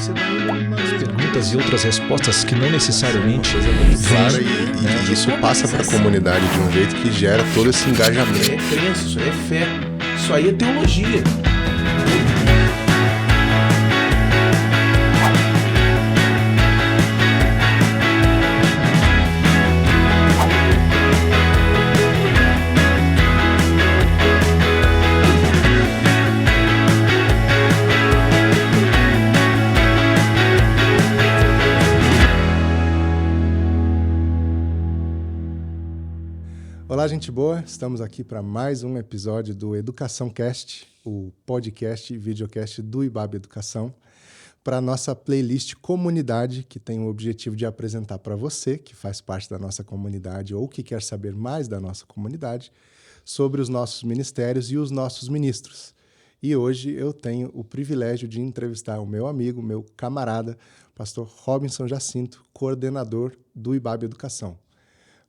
você vai umas perguntas e outras respostas que não necessariamente clara e isso passa para a comunidade de um jeito que gera todo esse engajamento. É crença, isso aí é fé, isso aí é teologia. Olá, gente boa! Estamos aqui para mais um episódio do Educação Cast, o podcast e videocast do IBAB Educação, para a nossa playlist Comunidade, que tem o objetivo de apresentar para você, que faz parte da nossa comunidade ou que quer saber mais da nossa comunidade, sobre os nossos ministérios e os nossos ministros. E hoje eu tenho o privilégio de entrevistar o meu amigo, meu camarada, pastor Robinson Jacinto, coordenador do IBAB Educação.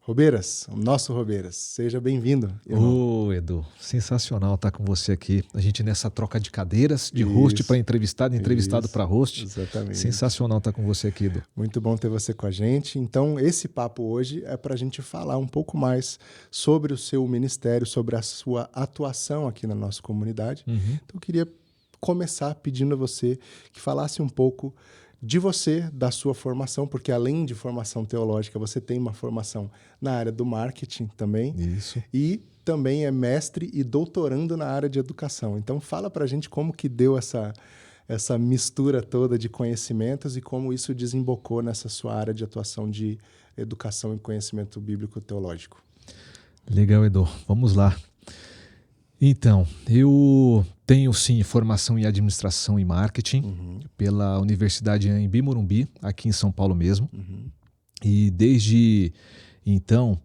Robeiras, o nosso Robeiras, seja bem-vindo. Ô, Edu, sensacional estar com você aqui. A gente nessa troca de cadeiras, de host para entrevistado, entrevistado para host. Exatamente. Sensacional estar com você aqui, Edu. Muito bom ter você com a gente. Então, esse papo hoje é para a gente falar um pouco mais sobre o seu ministério, sobre a sua atuação aqui na nossa comunidade. Então, eu queria começar pedindo a você que falasse um pouco de você, da sua formação, porque além de formação teológica, você tem uma formação na área do marketing também. Isso. E também é mestre e doutorando na área de educação. Então, fala pra gente como que deu essa mistura toda de conhecimentos e como isso desembocou nessa sua área de atuação de educação e conhecimento bíblico teológico. Legal, Edu. Vamos lá. Então, eu tenho sim formação em administração e marketing pela Universidade Anhembi Morumbi, aqui em São Paulo mesmo. E desde então,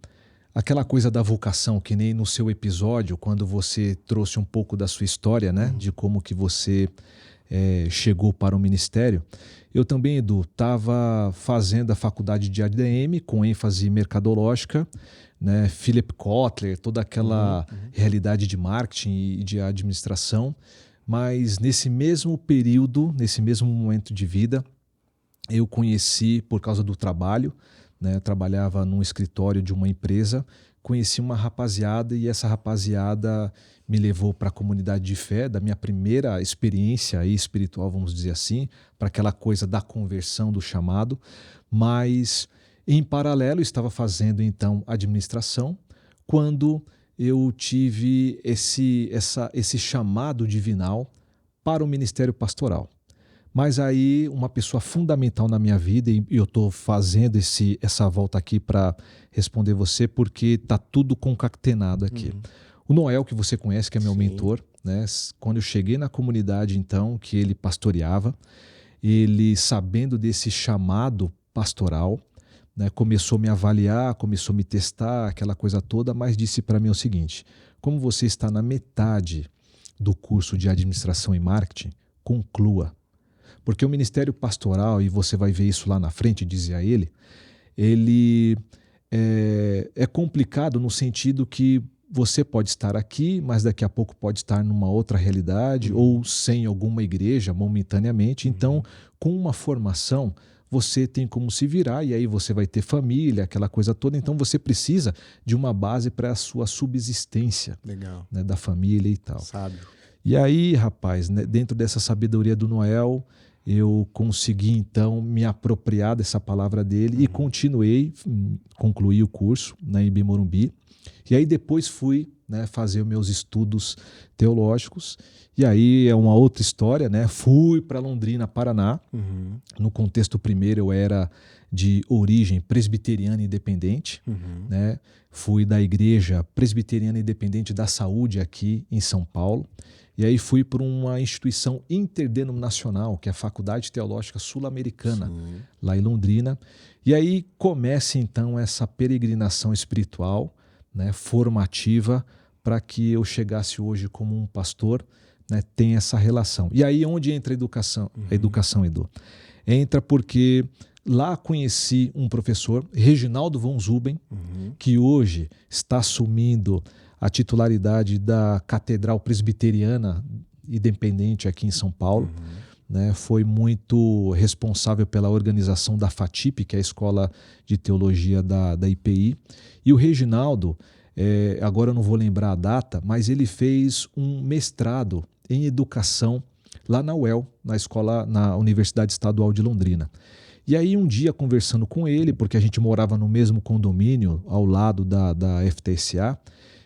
aquela coisa da vocação, que nem no seu episódio, quando você trouxe um pouco da sua história, né, de como que você chegou para o ministério, eu também, Edu, estava fazendo a faculdade de ADM com ênfase mercadológica, né, Philip Kotler, toda aquela realidade de marketing e de administração, mas nesse mesmo período, nesse mesmo momento de vida, eu conheci, por causa do trabalho, né, eu trabalhava num escritório de uma empresa, conheci uma rapaziada e essa rapaziada me levou para a comunidade de fé, da minha primeira experiência aí espiritual, vamos dizer assim, para aquela coisa da conversão, do chamado, mas em paralelo, estava fazendo então administração quando eu tive esse chamado divinal para o ministério pastoral. Mas aí uma pessoa fundamental na minha vida, e eu estou fazendo essa volta aqui para responder você porque está tudo concatenado aqui. O Noel, que você conhece, que é meu mentor, né? Quando eu cheguei na comunidade então, que ele pastoreava, ele sabendo desse chamado pastoral, né, começou a me avaliar, começou a me testar, aquela coisa toda, mas disse para mim o seguinte: como você está na metade do curso de administração e marketing, conclua. Porque o ministério pastoral, e você vai ver isso lá na frente, dizia ele é complicado no sentido que você pode estar aqui, mas daqui a pouco pode estar numa outra realidade ou sem alguma igreja momentaneamente. Então, com uma formação, você tem como se virar e aí você vai ter família, aquela coisa toda. Então você precisa de uma base para a sua subsistência. Legal. Né, da família e tal. Sábio. E aí, rapaz, né, dentro dessa sabedoria do Noel, eu consegui então me apropriar dessa palavra dele e concluí o curso na Anhembi Morumbi. E aí depois fui, né, fazer os meus estudos teológicos. E aí é uma outra história, né? Fui para Londrina, Paraná. No contexto primeiro eu era de origem presbiteriana independente, né? Fui da Igreja Presbiteriana Independente da Saúde aqui em São Paulo. E aí fui para uma instituição interdenominacional, que é a Faculdade Teológica Sul-Americana, lá em Londrina. E aí começa então essa peregrinação espiritual, né, formativa, para que eu chegasse hoje como um pastor, né, tem essa relação. E aí onde entra a educação, Edu? Entra porque lá conheci um professor, Reginaldo von Zuben, que hoje está assumindo a titularidade da Catedral Presbiteriana Independente aqui em São Paulo. né, foi muito responsável pela organização da FATIP, que é a Escola de Teologia da IPI. E o Reginaldo, agora eu não vou lembrar a data, mas ele fez um mestrado em educação lá na UEL, na Universidade Estadual de Londrina. E aí um dia conversando com ele, porque a gente morava no mesmo condomínio ao lado da FTSA,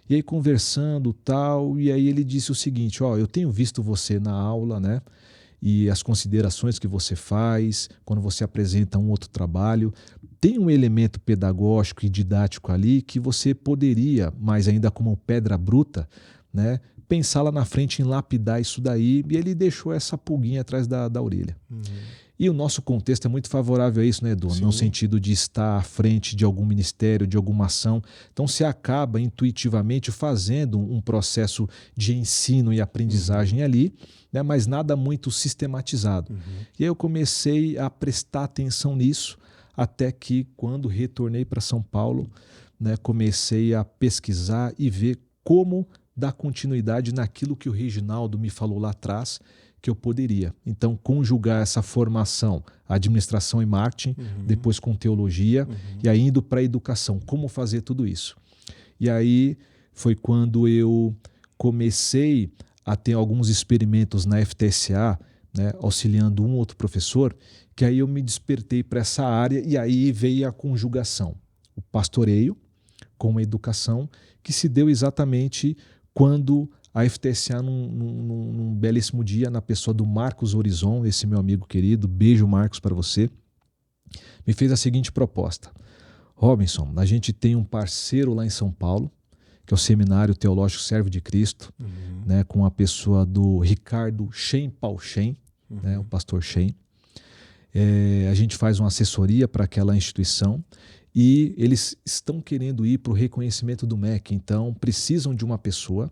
e aí conversando tal, e aí ele disse o seguinte: eu tenho visto você na aula, né? E as considerações que você faz quando você apresenta um outro trabalho, tem um elemento pedagógico e didático ali que você poderia, mas ainda como pedra bruta, né, pensar lá na frente em lapidar isso daí, e ele deixou essa pulguinha atrás da orelha. Uhum. E o nosso contexto é muito favorável a isso, né, Edu? Sim. No sentido de estar à frente de algum ministério, de alguma ação. Então, você acaba intuitivamente fazendo um processo de ensino e aprendizagem ali, né, mas nada muito sistematizado. Uhum. E aí eu comecei a prestar atenção nisso, até que, quando retornei para São Paulo, né, comecei a pesquisar e ver como dar continuidade naquilo que o Reginaldo me falou lá atrás, que eu poderia. Então, conjugar essa formação, administração e marketing, depois com teologia, e aí indo para a educação. Como fazer tudo isso? E aí foi quando eu comecei a ter alguns experimentos na FTSA, né, auxiliando um outro professor, que aí eu me despertei para essa área e aí veio a conjugação. O pastoreio com a educação, que se deu exatamente quando a FTSA, num belíssimo dia, na pessoa do Marcos Horizon, esse meu amigo querido, beijo Marcos para você, me fez a seguinte proposta: Robinson, a gente tem um parceiro lá em São Paulo, que é o Seminário Teológico Servo de Cristo, né, com a pessoa do Ricardo Shen Paul Shen, né, o pastor Shen. A gente faz uma assessoria para aquela instituição e eles estão querendo ir para o reconhecimento do MEC, então precisam de uma pessoa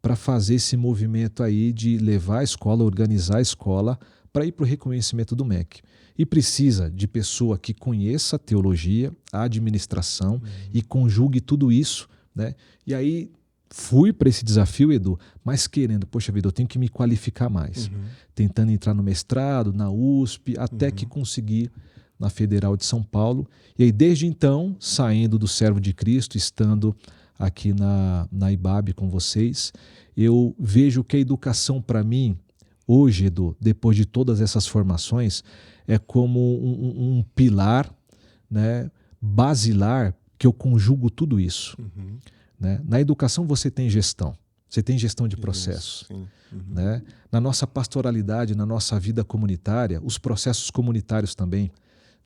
para fazer esse movimento aí de levar a escola, organizar a escola para ir para o reconhecimento do MEC. E precisa de pessoa que conheça a teologia, a administração e conjugue tudo isso, né? E aí fui para esse desafio, Edu, mas querendo, poxa vida, eu tenho que me qualificar mais. Tentando entrar no mestrado, na USP, até que consegui na Federal de São Paulo. E aí, desde então, saindo do Servo de Cristo, estando aqui na IBAB com vocês, eu vejo que a educação para mim, hoje, Edu, depois de todas essas formações, é como um pilar, né, basilar, que eu conjugo tudo isso. Né? Na educação você tem gestão de processos. Né? Na nossa pastoralidade, na nossa vida comunitária, os processos comunitários também,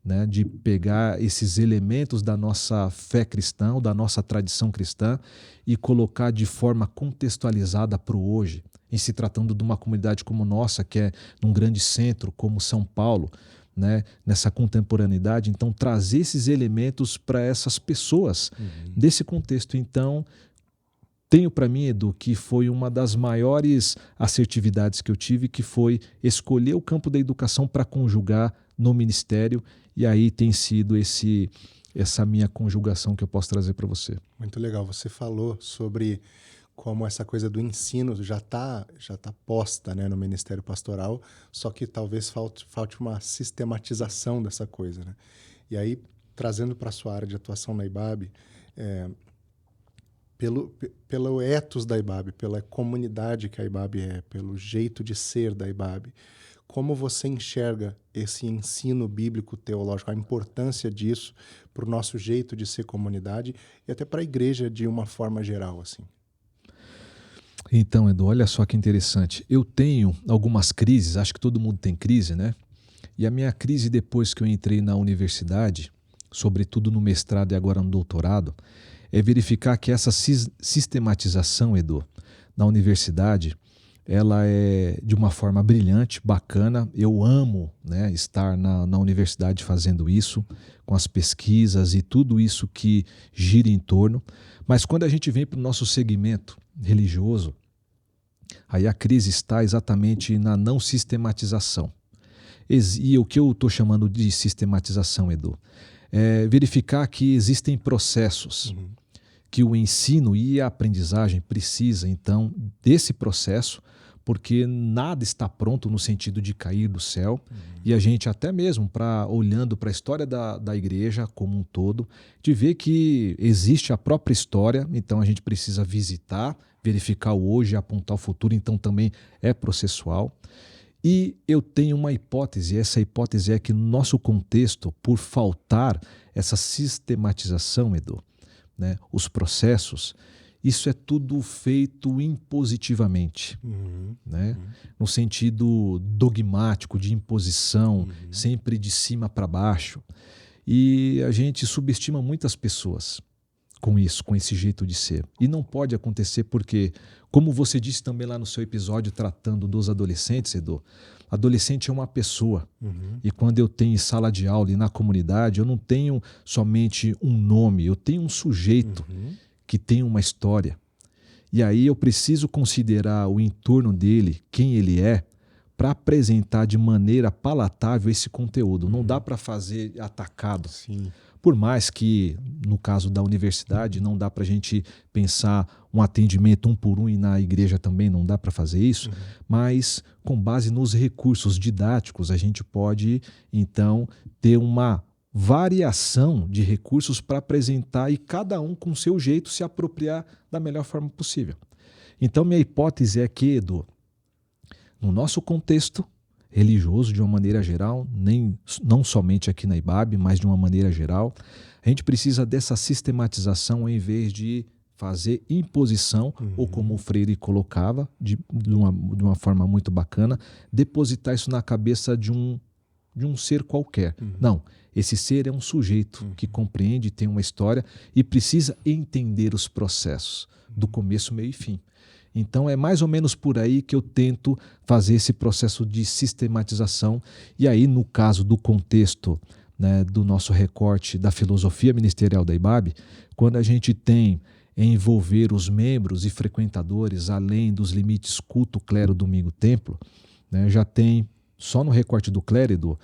né, de pegar esses elementos da nossa fé cristã, da nossa tradição cristã e colocar de forma contextualizada para o hoje, em se tratando de uma comunidade como nossa, que é num grande centro como São Paulo, né, nessa contemporaneidade, então trazer esses elementos para essas pessoas desse contexto. Então, tenho para mim, Edu, que foi uma das maiores assertividades que eu tive, que foi escolher o campo da educação para conjugar no ministério, e aí tem sido essa minha conjugação que eu posso trazer para você. Muito legal. Você falou sobre como essa coisa do ensino já tá posta, né, no Ministério Pastoral, só que talvez falte uma sistematização dessa coisa, né? E aí, trazendo para a sua área de atuação na IBAB, pelo ethos da IBAB, pela comunidade que a IBAB é, pelo jeito de ser da IBAB, como você enxerga esse ensino bíblico teológico, a importância disso para o nosso jeito de ser comunidade e até para a igreja de uma forma geral, assim? Então, Edu, olha só que interessante. Eu tenho algumas crises, acho que todo mundo tem crise, né? E a minha crise depois que eu entrei na universidade, sobretudo no mestrado e agora no doutorado, é verificar que essa sistematização, Edu, na universidade, ela é de uma forma brilhante, bacana. Eu amo, né, estar na universidade fazendo isso, com as pesquisas e tudo isso que gira em torno. Mas quando a gente vem para o nosso segmento religioso, aí a crise está exatamente na não sistematização. E o que eu estou chamando de sistematização, Edu, é verificar que existem processos, que o ensino e a aprendizagem precisa, então, desse processo porque nada está pronto no sentido de cair do céu. E a gente até mesmo, olhando para a história da igreja como um todo, de ver que existe a própria história, então a gente precisa visitar, verificar o hoje e apontar o futuro, então também é processual. E eu tenho uma hipótese, essa hipótese é que no nosso contexto, por faltar essa sistematização, Edu, né, os processos, isso é tudo feito impositivamente, né? No sentido dogmático, de imposição, sempre de cima para baixo. E a gente subestima muitas pessoas com isso, com esse jeito de ser. E não pode acontecer porque, como você disse também lá no seu episódio tratando dos adolescentes, Edu, adolescente é uma pessoa. E quando eu tenho sala de aula e na comunidade, eu não tenho somente um nome, eu tenho um sujeito que tem uma história. E aí eu preciso considerar o entorno dele, quem ele é, para apresentar de maneira palatável esse conteúdo. Não dá para fazer atacado. Sim. Por mais que, no caso da universidade, não dá para a gente pensar um atendimento 1 por 1 e na igreja também não dá para fazer isso, mas com base nos recursos didáticos, a gente pode, então, ter uma variação de recursos para apresentar e cada um com o seu jeito se apropriar da melhor forma possível. Então, minha hipótese é que, Edu, no nosso contexto religioso, de uma maneira geral, não somente aqui na IBAB, mas de uma maneira geral, a gente precisa dessa sistematização em vez de fazer imposição, ou como o Freire colocava, de uma forma muito bacana, depositar isso na cabeça de um ser qualquer. Não, esse ser é um sujeito que compreende, tem uma história e precisa entender os processos, do começo, meio e fim. Então é mais ou menos por aí que eu tento fazer esse processo de sistematização. E aí, no caso do contexto, né, do nosso recorte da filosofia ministerial da IBAB, quando a gente tem envolver os membros e frequentadores além dos limites culto, clero, domingo, templo, né, já tem, só no recorte do clero,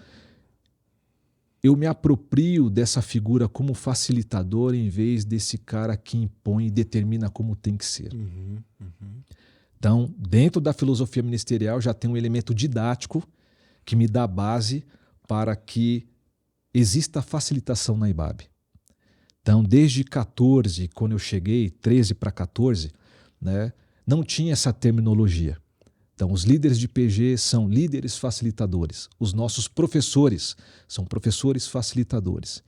eu me aproprio dessa figura como facilitador em vez desse cara que impõe e determina como tem que ser. Então, dentro da filosofia ministerial já tem um elemento didático que me dá base para que exista facilitação na IBAB. Então, desde 14, quando eu cheguei, 13 para 14, né, não tinha essa terminologia. Então, os líderes de PG são líderes facilitadores. Os nossos professores são professores facilitadores,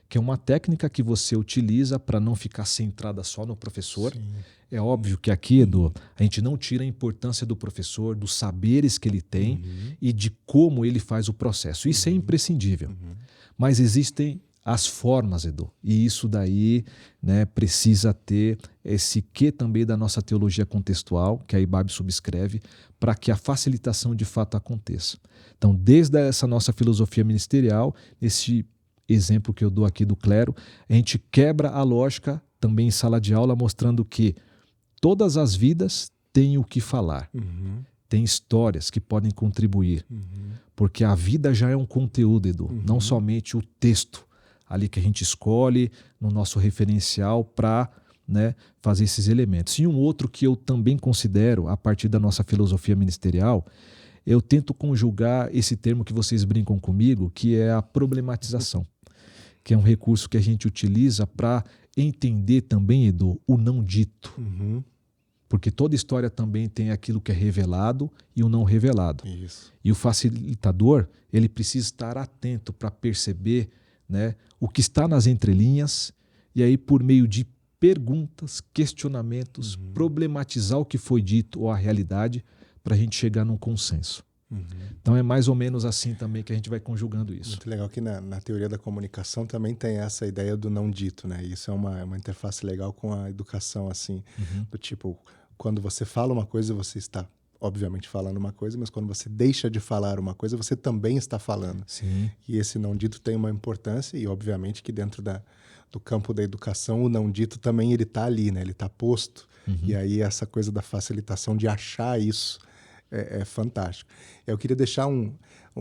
que é uma técnica que você utiliza para não ficar centrada só no professor. Sim. É óbvio que aqui, Edu, a gente não tira a importância do professor, dos saberes que ele tem e de como ele faz o processo. Isso é imprescindível. Mas existem as formas, Edu, e isso daí, né, precisa ter esse quê também da nossa teologia contextual, que a IBAB subscreve, para que a facilitação de fato aconteça. Então, desde essa nossa filosofia ministerial, esse exemplo que eu dou aqui do clero, a gente quebra a lógica também em sala de aula, mostrando que todas as vidas têm o que falar. Tem histórias que podem contribuir, porque a vida já é um conteúdo, Edu, não somente o texto ali que a gente escolhe no nosso referencial para, né, fazer esses elementos. E um outro que eu também considero, a partir da nossa filosofia ministerial, eu tento conjugar esse termo que vocês brincam comigo, que é a problematização, que é um recurso que a gente utiliza para entender também, Edu, o não dito. Porque toda história também tem aquilo que é revelado e o não revelado. Isso. E o facilitador, ele precisa estar atento para perceber, né, o que está nas entrelinhas e aí, por meio de perguntas, questionamentos, problematizar o que foi dito ou a realidade para a gente chegar num consenso. Então é mais ou menos assim também que a gente vai conjugando isso. Muito legal que na teoria da comunicação também tem essa ideia do não dito, né? Isso é uma interface legal com a educação, assim, do tipo, quando você fala uma coisa, você está obviamente falando uma coisa, mas quando você deixa de falar uma coisa, você também está falando. Sim. E esse não dito tem uma importância e obviamente que dentro do campo da educação, o não dito também ele está ali, né? Ele está posto. E aí essa coisa da facilitação de achar isso é fantástico. Eu queria deixar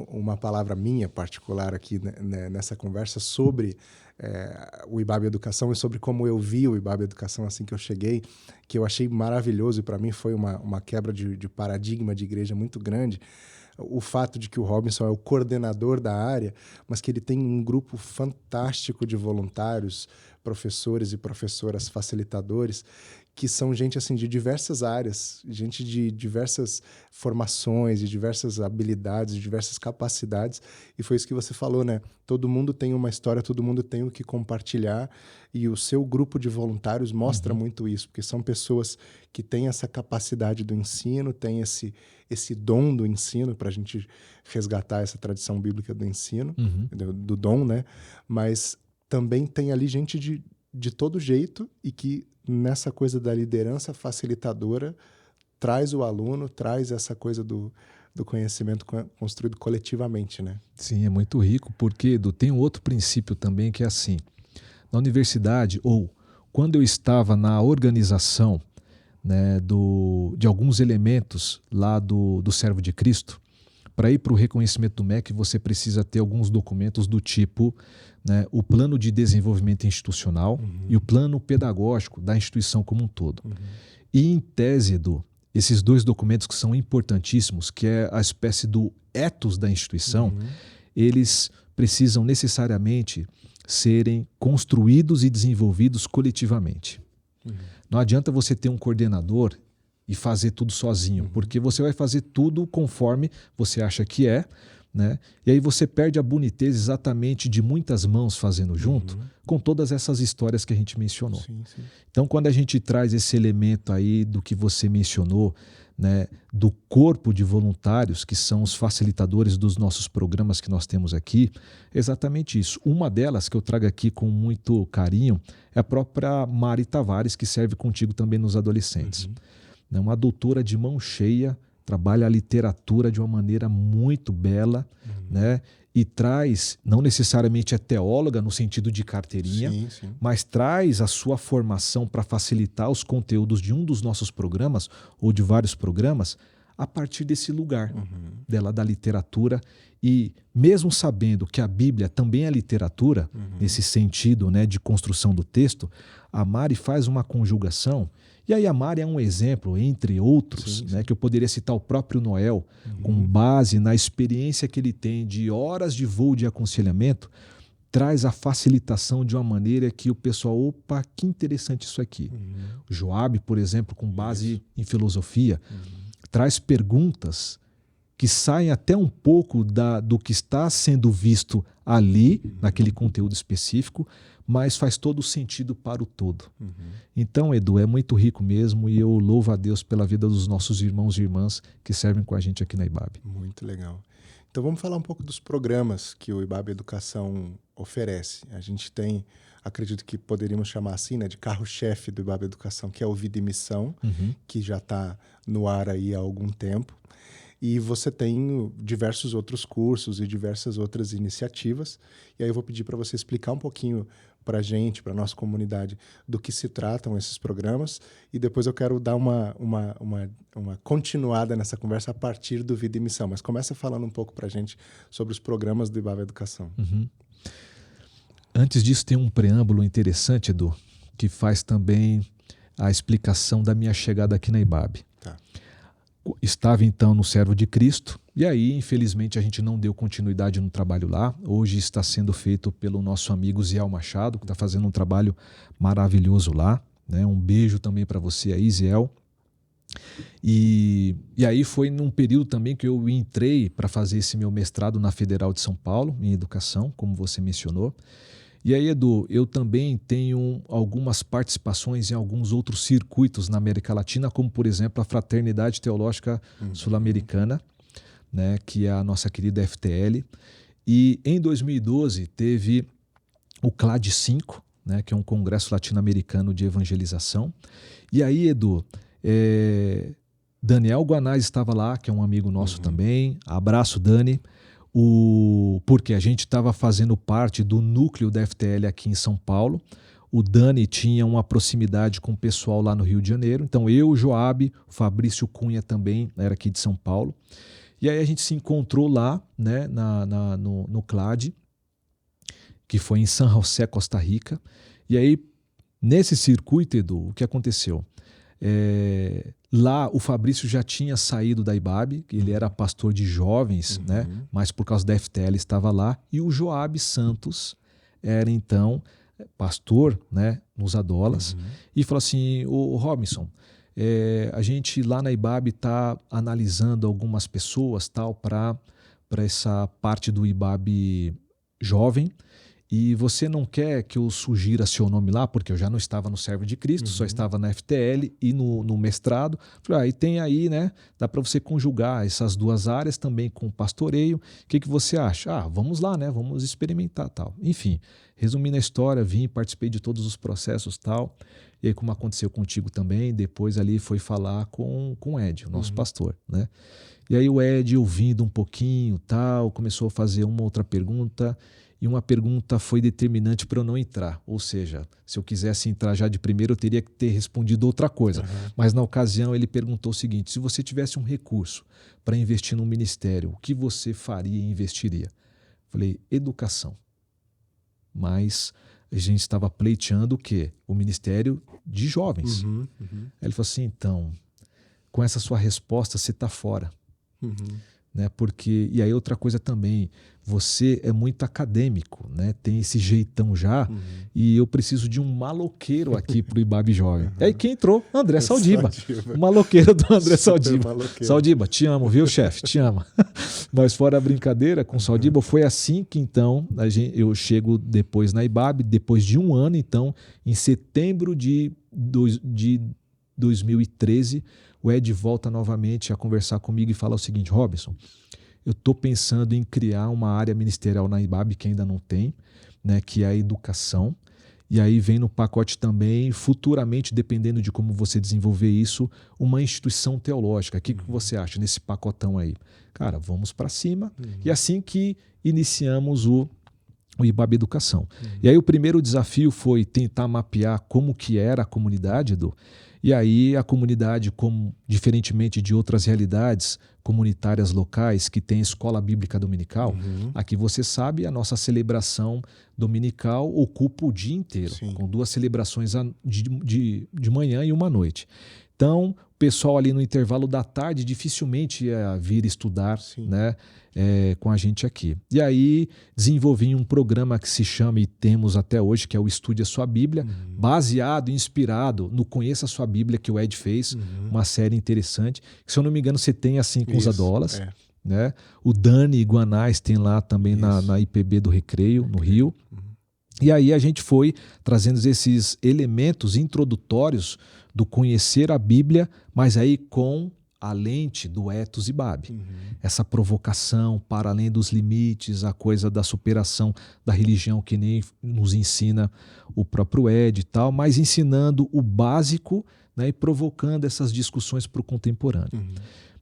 uma palavra minha particular aqui, né, nessa conversa sobre o IBAB Educação e sobre como eu vi o IBAB Educação assim que eu cheguei, que eu achei maravilhoso e para mim foi uma quebra de paradigma de igreja muito grande. O fato de que o Robinson é o coordenador da área, mas que ele tem um grupo fantástico de voluntários, professores e professoras facilitadores, que são gente assim de diversas áreas, gente de diversas formações, de diversas habilidades, de diversas capacidades. E foi isso que você falou, né? Todo mundo tem uma história, todo mundo tem o que compartilhar, e o seu grupo de voluntários mostra muito isso, porque são pessoas que têm essa capacidade do ensino, têm esse dom do ensino, para a gente resgatar essa tradição bíblica do ensino, do dom, né? Mas também tem ali gente de todo jeito e que nessa coisa da liderança facilitadora traz o aluno, traz essa coisa do conhecimento construído coletivamente, né? Sim, é muito rico, porque, Edu, tem um outro princípio também que é assim, na universidade ou quando eu estava na organização, né, de alguns elementos lá do Servo de Cristo, para ir para o reconhecimento do MEC, você precisa ter alguns documentos do tipo, né, o plano de desenvolvimento institucional e o plano pedagógico da instituição como um todo. E, em tese, Edu, esses dois documentos que são importantíssimos, que é a espécie do ethos da instituição, eles precisam necessariamente serem construídos e desenvolvidos coletivamente. Não adianta você ter um coordenador e fazer tudo sozinho, porque você vai fazer tudo conforme você acha que é, né? E aí você perde a boniteza exatamente de muitas mãos fazendo junto, com todas essas histórias que a gente mencionou. Sim. Então, quando a gente traz esse elemento aí do que você mencionou, né, do corpo de voluntários, que são os facilitadores dos nossos programas que nós temos aqui, é exatamente isso. Uma delas que eu trago aqui com muito carinho é a própria Mari Tavares, que serve contigo também nos adolescentes. Uma doutora de mão cheia, trabalha a literatura de uma maneira muito bela, né? E traz, não necessariamente é teóloga no sentido de carteirinha, mas traz a sua formação para facilitar os conteúdos de um dos nossos programas, ou de vários programas, a partir desse lugar dela, da literatura. E mesmo sabendo que a Bíblia também é literatura, nesse sentido, né, de construção do texto, a Mari faz uma conjugação. E aí a Mari é um exemplo, entre outros, né, que eu poderia citar o próprio Noel, com base na experiência que ele tem de horas de voo de aconselhamento, traz a facilitação de uma maneira que o pessoal, opa, que interessante isso aqui. O Joab, por exemplo, com base em filosofia, traz perguntas que saem até um pouco do que está sendo visto ali, naquele conteúdo específico, mas faz todo sentido para o todo. Então, Edu, é muito rico mesmo, e eu louvo a Deus pela vida dos nossos irmãos e irmãs que servem com a gente aqui na IBAB. Muito legal. Então vamos falar um pouco dos programas que o IBAB Educação oferece. A gente tem, acredito que poderíamos chamar assim, né, de carro-chefe do IBAB Educação, que é o Vida e Missão, que já está no ar aí há algum tempo. E você tem diversos outros cursos e diversas outras iniciativas. E aí eu vou pedir para você explicar um pouquinho para a gente, para a nossa comunidade, do que se tratam esses programas. E depois eu quero dar uma continuada nessa conversa a partir do Vida e Missão. Mas começa falando um pouco para a gente sobre os programas do IBAB Educação. Antes disso, tem um preâmbulo interessante, Edu, que faz também a explicação da minha chegada aqui na IBAB. Estava então no Servo de Cristo, e aí infelizmente a gente não deu continuidade no trabalho lá. Hoje está sendo feito pelo nosso amigo Ziel Machado, que está fazendo um trabalho maravilhoso lá, né? Um beijo também para você aí, Ziel. E aí foi num período também que eu entrei para fazer esse meu mestrado na Federal de São Paulo, em Educação, como você mencionou. E aí, Edu, eu também tenho algumas participações em alguns outros circuitos na América Latina, como, por exemplo, a Fraternidade Teológica Sul-Americana, né, que é a nossa querida FTL. E em 2012 teve o CLAD 5, né, que é um congresso latino-americano de evangelização. E aí, Edu, Daniel Guanais estava lá, que é um amigo nosso também. Abraço, Dani. Porque a gente estava fazendo parte do núcleo da FTL aqui em São Paulo. O Dani tinha uma proximidade com o pessoal lá no Rio de Janeiro. Então eu, o Joab, o Fabrício Cunha também era aqui de São Paulo. E aí a gente se encontrou lá, né, no CLAD, que foi em San José, Costa Rica. E aí, nesse circuito, Edu, o que aconteceu? Lá o Fabrício já tinha saído da IBAB, ele era pastor de jovens, né? Mas por causa da FTL estava lá, e o Joab Santos era então pastor, né, nos Adolas, e falou assim: o Robinson, a gente lá na IBAB está analisando algumas pessoas tal para essa parte do IBAB jovem, e você não quer que eu sugira seu nome lá, porque eu já não estava no Servo de Cristo, só estava na FTL e no mestrado. Falei, e tem aí, né? Dá para você conjugar essas duas áreas também com pastoreio. O que você acha? Vamos lá, né? Vamos experimentar tal. Enfim, resumindo a história, vim, participei de todos os processos tal. E aí, como aconteceu contigo também, depois ali foi falar com o Ed, o nosso pastor, né? E aí o Ed, ouvindo um pouquinho tal, começou a fazer uma outra pergunta. E uma pergunta foi determinante para eu não entrar. Ou seja, se eu quisesse entrar já de primeiro, eu teria que ter respondido outra coisa. Mas na ocasião ele perguntou o seguinte: se você tivesse um recurso para investir num ministério, o que você faria e investiria? Falei, educação. Mas a gente estava pleiteando o quê? O ministério de jovens. Aí ele falou assim: então, com essa sua resposta, você está fora. Né? Porque, e aí outra coisa também, você é muito acadêmico, né? Tem esse jeitão já, e eu preciso de um maloqueiro aqui pro IBAB Jovem. E aí quem entrou? André Saldiba. O maloqueiro do André Saldiba. Saldiba, te amo, viu, chefe? Te amo. Mas fora a brincadeira, com Saldiba, foi assim que então eu chego depois na IBAB, depois de um ano, então, em setembro de 2013, o Ed volta novamente a conversar comigo e fala o seguinte: Robinson, eu estou pensando em criar uma área ministerial na IBAB que ainda não tem, né, que é a educação. E aí vem no pacote também, futuramente, dependendo de como você desenvolver isso, uma instituição teológica. O que você acha nesse pacotão aí? Cara, vamos para cima. E assim que iniciamos o IBAB Educação. E aí o primeiro desafio foi tentar mapear como que era a comunidade, Edu. E aí a comunidade, como diferentemente de outras realidades comunitárias locais que tem escola bíblica dominical, aqui você sabe, a nossa celebração dominical ocupa o dia inteiro, com 2 celebrações de manhã e uma à noite. Então, o pessoal ali no intervalo da tarde dificilmente ia vir estudar, né, com a gente aqui. E aí desenvolvi um programa que se chama, e temos até hoje, que é o Estude a Sua Bíblia, baseado, inspirado no Conheça a Sua Bíblia, que o Ed fez, uma série interessante, que, se eu não me engano, você tem assim com os Adolas. Né? O Dani Guanais tem lá também na IPB do Recreio, no Rio. E aí a gente foi trazendo esses elementos introdutórios do conhecer a Bíblia, mas aí com a lente do ethos IBAB. Essa provocação para além dos limites, a coisa da superação da religião, que nem nos ensina o próprio Ed e tal, mas ensinando o básico, né, e provocando essas discussões para o contemporâneo.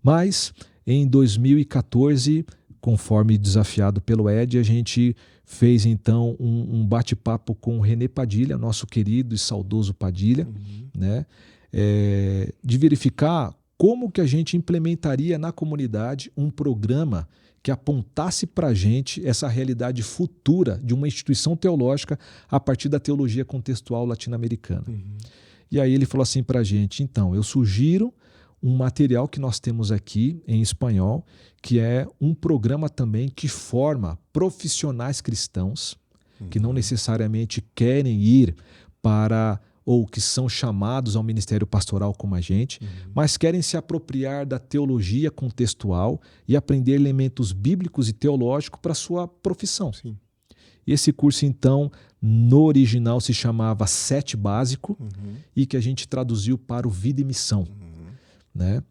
Mas em 2014, conforme desafiado pelo Ed, a gente fez então um bate-papo com o René Padilha, nosso querido e saudoso Padilha, né, de verificar como que a gente implementaria na comunidade um programa que apontasse para a gente essa realidade futura de uma instituição teológica a partir da teologia contextual latino-americana. E aí ele falou assim para a gente: então, eu sugiro um material que nós temos aqui em espanhol, que é um programa também que forma profissionais cristãos que não necessariamente querem ir para, ou que são chamados ao ministério pastoral como a gente, mas querem se apropriar da teologia contextual e aprender elementos bíblicos e teológicos para a sua profissão. E esse curso, então, no original se chamava 7 Básico, e que a gente traduziu para o Vida e Missão. Né?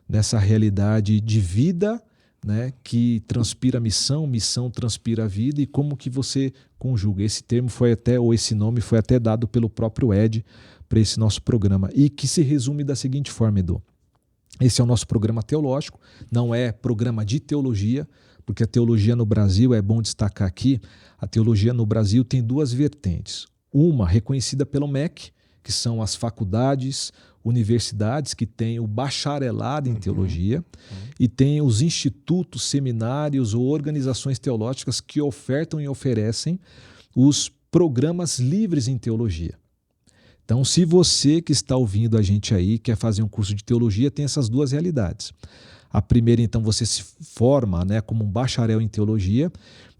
Nessa realidade de vida, né, que transpira a missão, missão transpira a vida, e como que você conjuga. Esse termo foi até, ou esse nome foi até dado pelo próprio Ed para esse nosso programa, e que se resume da seguinte forma, Edu. Esse é o nosso programa teológico, não é programa de teologia, porque a teologia no Brasil, é bom destacar aqui, a teologia no Brasil tem 2 vertentes. Uma reconhecida pelo MEC, que são as faculdades, universidades que têm o bacharelado em teologia e tem os institutos, seminários ou organizações teológicas que ofertam e oferecem os programas livres em teologia. Então, se você que está ouvindo a gente aí quer fazer um curso de teologia, tem essas duas realidades. A primeira, então, você se forma, né, como um bacharel em teologia,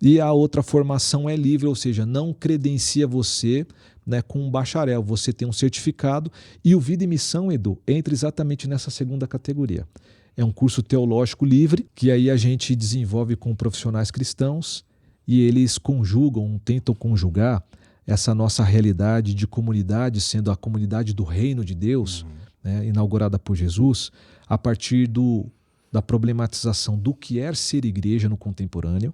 e a outra formação é livre, ou seja, não credencia você, né, com um bacharel. Você tem um certificado e o Vida e Missão, Edu, entra exatamente nessa segunda categoria. É um curso teológico livre, que aí a gente desenvolve com profissionais cristãos e eles tentam conjugar essa nossa realidade de comunidade, sendo a comunidade do reino de Deus, né, inaugurada por Jesus, a partir da problematização do que é ser igreja no contemporâneo.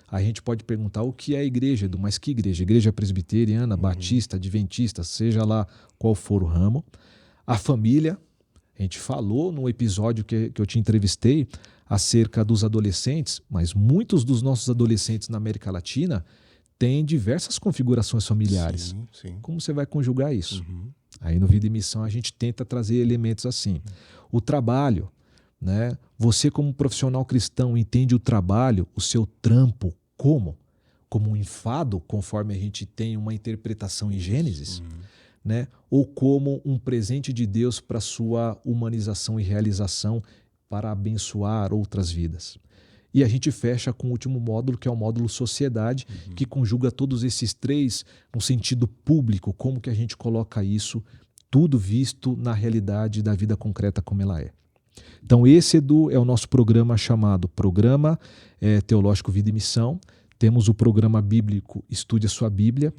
A gente pode perguntar o que é a igreja, Edu, mas que igreja? Igreja presbiteriana, batista, adventista, seja lá qual for o ramo. A família, a gente falou no episódio que eu te entrevistei acerca dos adolescentes, mas muitos dos nossos adolescentes na América Latina têm diversas configurações familiares. Sim. Como você vai conjugar isso? Aí no Vida e Missão a gente tenta trazer elementos assim. O trabalho, né? Você como profissional cristão entende o trabalho, o seu trampo, como? Como um enfado, conforme a gente tem uma interpretação em Gênesis, né? Ou como um presente de Deus para sua humanização e realização para abençoar outras vidas. E a gente fecha com o último módulo, que é o módulo sociedade, que conjuga todos esses três no sentido público, como que a gente coloca isso, tudo visto na realidade da vida concreta como ela é. Então esse, Edu, é o nosso programa chamado Programa Teológico Vida e Missão. Temos o programa bíblico Estude a Sua Bíblia.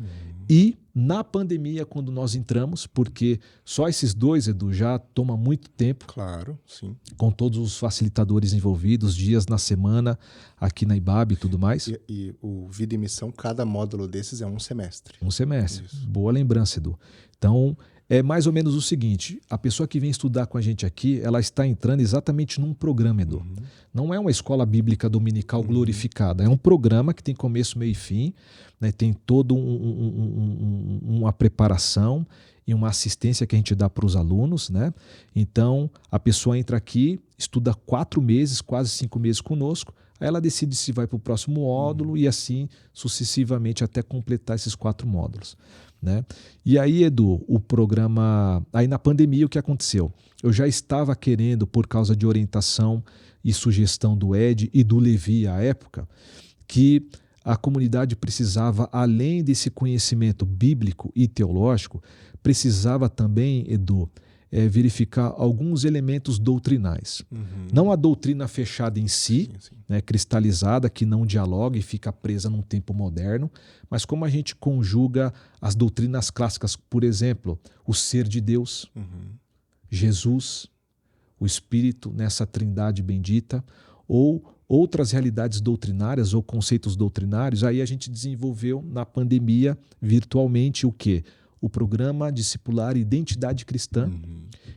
E na pandemia, quando nós entramos, porque só esses dois, Edu, já toma muito tempo. Claro, sim. Com todos os facilitadores envolvidos, dias na semana, aqui na IBAB e tudo mais. E o Vida e Missão, cada módulo desses é um semestre. Um semestre. Isso. Boa lembrança, Edu. Então, é mais ou menos o seguinte, a pessoa que vem estudar com a gente aqui, ela está entrando exatamente num programa, Edu. Não é uma escola bíblica dominical glorificada, é um programa que tem começo, meio e fim, né? Tem toda uma preparação e uma assistência que a gente dá para os alunos, né? Então, a pessoa entra aqui, estuda 4 meses, quase 5 meses conosco, aí ela decide se vai para o próximo módulo e assim sucessivamente até completar esses 4 módulos. Né? E aí, Edu, o programa... Aí na pandemia o que aconteceu? Eu já estava querendo, por causa de orientação e sugestão do Ed e do Levi à época, que a comunidade precisava, além desse conhecimento bíblico e teológico, precisava também, Edu, verificar alguns elementos doutrinais. Não a doutrina fechada em si, Sim. né, cristalizada, que não dialoga e fica presa num tempo moderno, mas como a gente conjuga as doutrinas clássicas, por exemplo, o ser de Deus, Jesus, o Espírito nessa trindade bendita, ou outras realidades doutrinárias ou conceitos doutrinários. Aí a gente desenvolveu na pandemia virtualmente o quê? O programa discipular Identidade Cristã,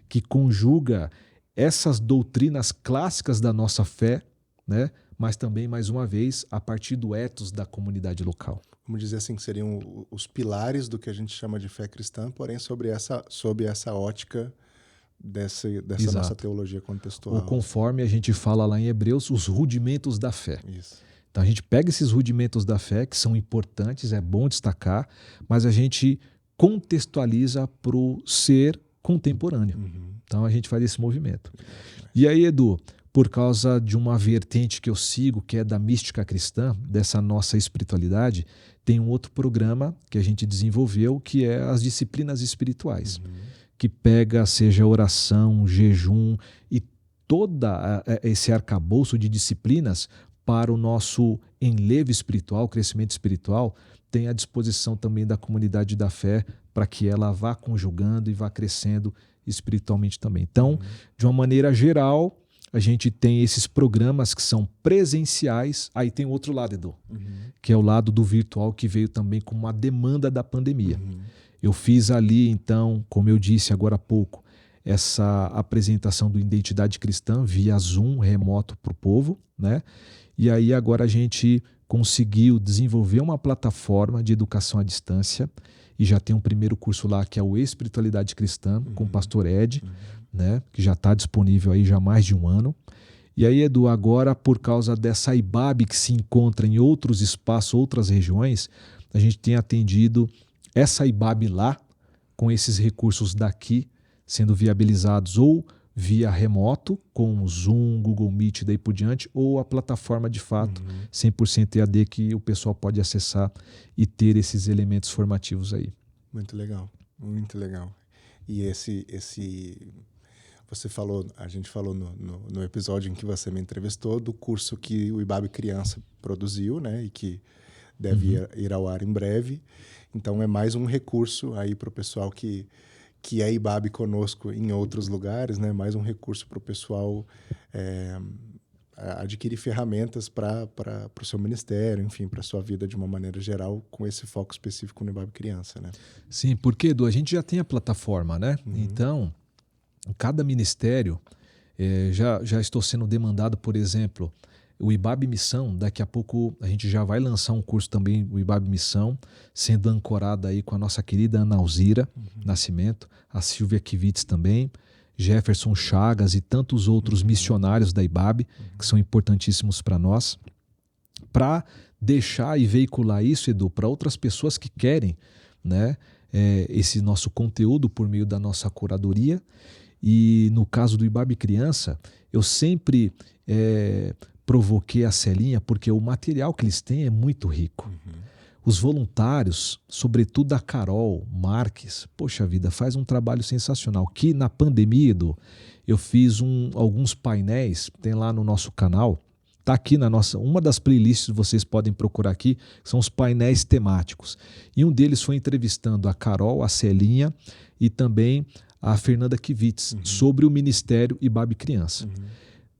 que conjuga essas doutrinas clássicas da nossa fé, né? Mas também, mais uma vez, a partir do ethos da comunidade local. Vamos dizer assim, que seriam os pilares do que a gente chama de fé cristã, porém sob essa ótica dessa nossa teologia contextual. Ou conforme a gente fala lá em Hebreus, os rudimentos da fé. Isso. Então a gente pega esses rudimentos da fé, que são importantes, é bom destacar, mas a gente contextualiza para o ser contemporâneo. Então a gente faz esse movimento. E aí, Edu, por causa de uma vertente que eu sigo, que é da mística cristã, dessa nossa espiritualidade, tem um outro programa que a gente desenvolveu, que é as disciplinas espirituais, que pega, seja oração, jejum e todo esse arcabouço de disciplinas para o nosso enlevo espiritual, crescimento espiritual, tem à disposição também da comunidade da fé para que ela vá conjugando e vá crescendo espiritualmente também. Então, de uma maneira geral, a gente tem esses programas que são presenciais. Aí tem outro lado, Edu, que é o lado do virtual, que veio também com uma demanda da pandemia. Eu fiz ali, então, como eu disse agora há pouco, essa apresentação do Identidade Cristã via Zoom, remoto para o povo, né? E aí agora a gente conseguiu desenvolver uma plataforma de educação à distância e já tem um primeiro curso lá que é o Espiritualidade Cristã, com o pastor Ed, né, que já está disponível aí já há mais de um ano. E aí, Edu, agora por causa dessa IBAB que se encontra em outros espaços, outras regiões, a gente tem atendido essa IBAB lá, com esses recursos daqui sendo viabilizados ou via remoto, com Zoom, Google Meet e daí por diante, ou a plataforma de fato 100% EAD que o pessoal pode acessar e ter esses elementos formativos aí. Muito legal, muito legal. E você falou, a gente falou no episódio em que você me entrevistou do curso que o IBAB Criança produziu, né, e que deve ir ao ar em breve. Então é mais um recurso aí para o pessoal que é IBAB conosco em outros lugares, né? Mais um recurso para o pessoal adquirir ferramentas para o seu ministério, enfim, para a sua vida de uma maneira geral, com esse foco específico no IBAB Criança, né? Sim, porque, Edu, a gente já tem a plataforma, né? Então, cada ministério, já estou sendo demandado, por exemplo, o IBAB Missão, daqui a pouco a gente já vai lançar um curso também, o IBAB Missão, sendo ancorado aí com a nossa querida Ana Alzira Nascimento, a Silvia Kivitz também, Jefferson Chagas e tantos outros missionários da IBAB, que são importantíssimos para nós, para deixar e veicular isso, Edu, para outras pessoas que querem, né, esse nosso conteúdo por meio da nossa curadoria. E no caso do IBAB Criança, eu sempre provoquei a Celinha porque o material que eles têm é muito rico. Os voluntários, sobretudo a Carol Marques, poxa vida, faz um trabalho sensacional. Que na pandemia, Edu, eu fiz alguns painéis, tem lá no nosso canal, está aqui na uma das playlists, vocês podem procurar aqui, são os painéis temáticos. E um deles foi entrevistando a Carol, a Celinha e também a Fernanda Kivitz, sobre o Ministério IBAB Criança.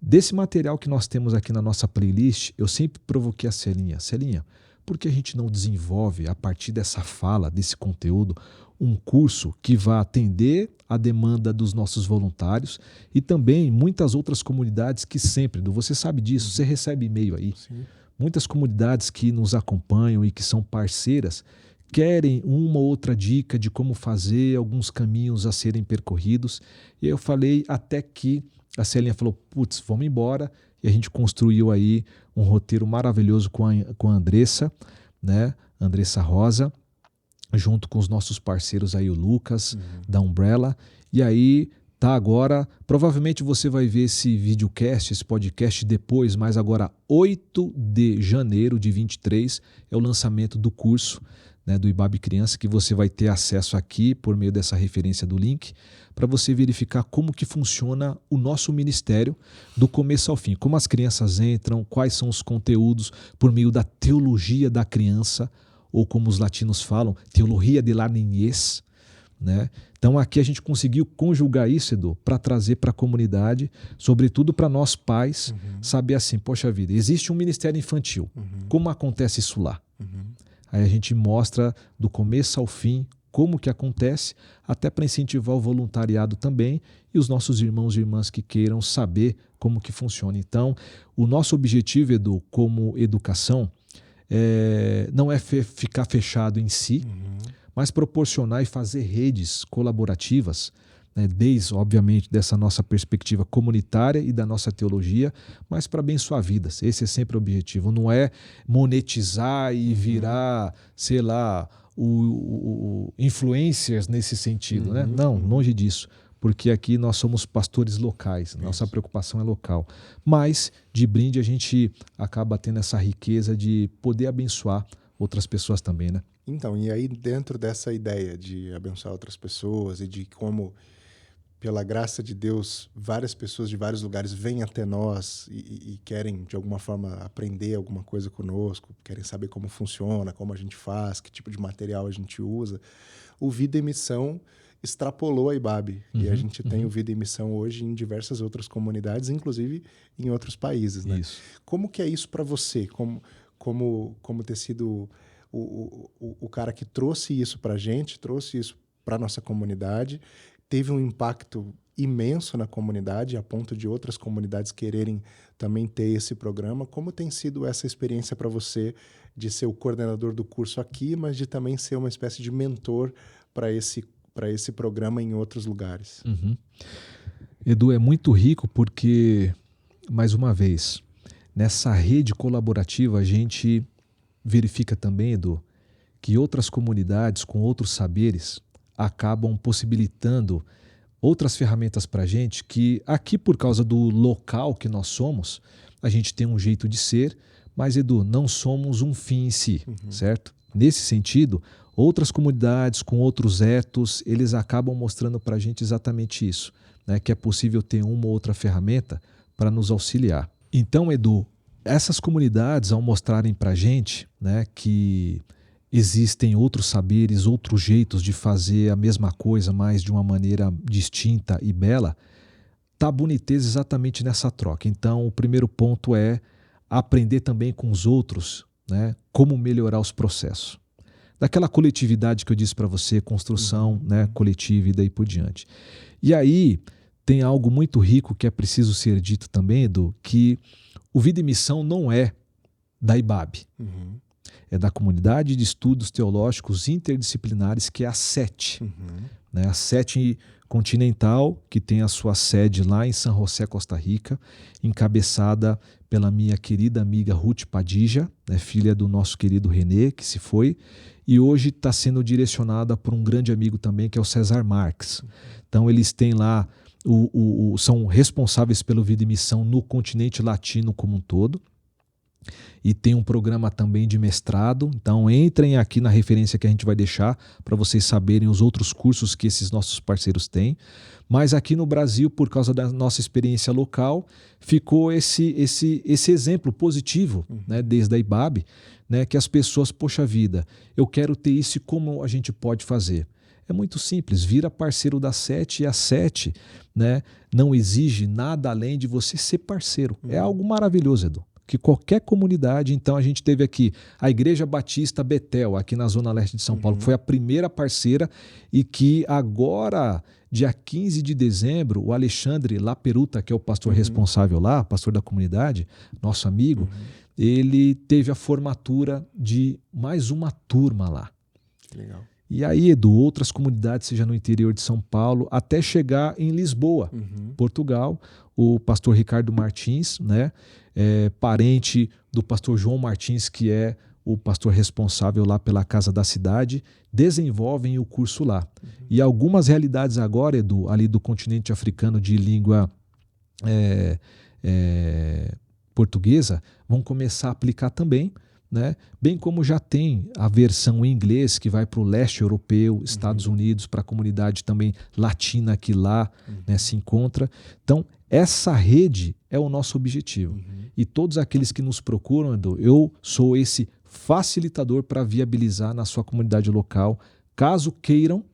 Desse material que nós temos aqui na nossa playlist, eu sempre provoquei a Celinha. Celinha, por que a gente não desenvolve, a partir dessa fala, desse conteúdo, um curso que vá atender a demanda dos nossos voluntários e também muitas outras comunidades que sempre, você sabe disso, você recebe e-mail aí. Sim. Muitas comunidades que nos acompanham e que são parceiras querem uma ou outra dica de como fazer, alguns caminhos a serem percorridos. E eu falei até que a Celinha falou, putz, vamos embora. E a gente construiu aí um roteiro maravilhoso com a Andressa, né? Andressa Rosa, junto com os nossos parceiros aí, o Lucas, da Umbrella. E aí tá agora, provavelmente você vai ver esse videocast, esse podcast depois, mas agora 8 de janeiro de 23 é o lançamento do curso, né, do IBAB Criança, que você vai ter acesso aqui por meio dessa referência do link, para você verificar como que funciona o nosso ministério do começo ao fim, como as crianças entram, quais são os conteúdos por meio da teologia da criança, ou como os latinos falam, teologia de la niñez, né? Então aqui a gente conseguiu conjugar isso, Edu, para trazer para a comunidade, sobretudo para nós pais, saber assim, poxa vida, existe um ministério infantil, como acontece isso lá? Aí a gente mostra do começo ao fim como que acontece, até para incentivar o voluntariado também e os nossos irmãos e irmãs que queiram saber como que funciona. Então, o nosso objetivo, Edu, como educação, não é ficar fechado em si, mas proporcionar e fazer redes colaborativas, né, desde, obviamente, dessa nossa perspectiva comunitária e da nossa teologia, mas para abençoar vidas. Esse é sempre o objetivo. Não é monetizar e virar, sei lá, o influencers nesse sentido, né? Não, longe disso. Porque aqui nós somos pastores locais, nossa preocupação é local. Mas, de brinde, a gente acaba tendo essa riqueza de poder abençoar outras pessoas também, né? Então, e aí dentro dessa ideia de abençoar outras pessoas e de como, pela graça de Deus, várias pessoas de vários lugares vêm até nós e querem, de alguma forma, aprender alguma coisa conosco, querem saber como funciona, como a gente faz, que tipo de material a gente usa, o Vida em Missão extrapolou a IBAB. E a gente tem o Vida em Missão hoje em diversas outras comunidades, inclusive em outros países, né? Isso. Como que é isso para você? Como ter sido o cara que trouxe isso para a gente, trouxe isso para a nossa comunidade, teve um impacto imenso na comunidade, a ponto de outras comunidades quererem também ter esse programa. Como tem sido essa experiência para você de ser o coordenador do curso aqui, mas de também ser uma espécie de mentor para esse programa em outros lugares. Uhum. Edu, é muito rico porque, mais uma vez, nessa rede colaborativa a gente verifica também, Edu, que outras comunidades com outros saberes acabam possibilitando outras ferramentas para a gente que aqui, por causa do local que nós somos, a gente tem um jeito de ser, mas, Edu, não somos um fim em si, certo? Nesse sentido, outras comunidades com outros etos, eles acabam mostrando para a gente exatamente isso, né? Que é possível ter uma ou outra ferramenta para nos auxiliar. Então, Edu, essas comunidades, ao mostrarem para a gente, né, que existem outros saberes, outros jeitos de fazer a mesma coisa, mas de uma maneira distinta e bela, está a boniteza exatamente nessa troca. Então, o primeiro ponto é aprender também com os outros, né, como melhorar os processos. Daquela coletividade que eu disse para você, construção, né, coletiva e daí por diante. E aí tem algo muito rico que é preciso ser dito também, Edu, que o Vida e Missão não é da IBAB. É da Comunidade de Estudos Teológicos Interdisciplinares, que é a SET. Né? A SET Continental, que tem a sua sede lá em San José, Costa Rica, encabeçada pela minha querida amiga Ruth Padilha, né, filha do nosso querido René, que se foi, e hoje está sendo direcionada por um grande amigo também, que é o César Marques. Então eles têm lá, são responsáveis pelo Vida e Missão no continente latino como um todo. E tem um programa também de mestrado, então entrem aqui na referência que a gente vai deixar para vocês saberem os outros cursos que esses nossos parceiros têm. Mas aqui no Brasil, por causa da nossa experiência local, ficou esse exemplo positivo, né, desde a IBAB, né, que as pessoas, poxa vida, eu quero ter isso e como a gente pode fazer? É muito simples, vira parceiro da SET e a SET, né, não exige nada além de você ser parceiro. É algo maravilhoso, Edu. Que qualquer comunidade, então a gente teve aqui a Igreja Batista Betel, aqui na Zona Leste de São Paulo, que foi a primeira parceira e que agora, dia 15 de dezembro, o Alexandre Laperuta, que é o pastor responsável lá, pastor da comunidade, nosso amigo, ele teve a formatura de mais uma turma lá. Legal. E aí, Edu, outras comunidades, seja no interior de São Paulo, até chegar em Lisboa, Portugal, o pastor Ricardo Martins, né, parente do pastor João Martins, que é o pastor responsável lá pela Casa da Cidade, desenvolvem o curso lá. E algumas realidades agora, Edu, ali do continente africano de língua portuguesa, vão começar a aplicar também, né? Bem como já tem a versão em inglês que vai para o leste europeu, Estados Unidos, para a comunidade também latina que lá, né, se encontra. Então, essa rede é o nosso objetivo. E todos aqueles que nos procuram, Edu, eu sou esse facilitador para viabilizar na sua comunidade local. Caso queiram,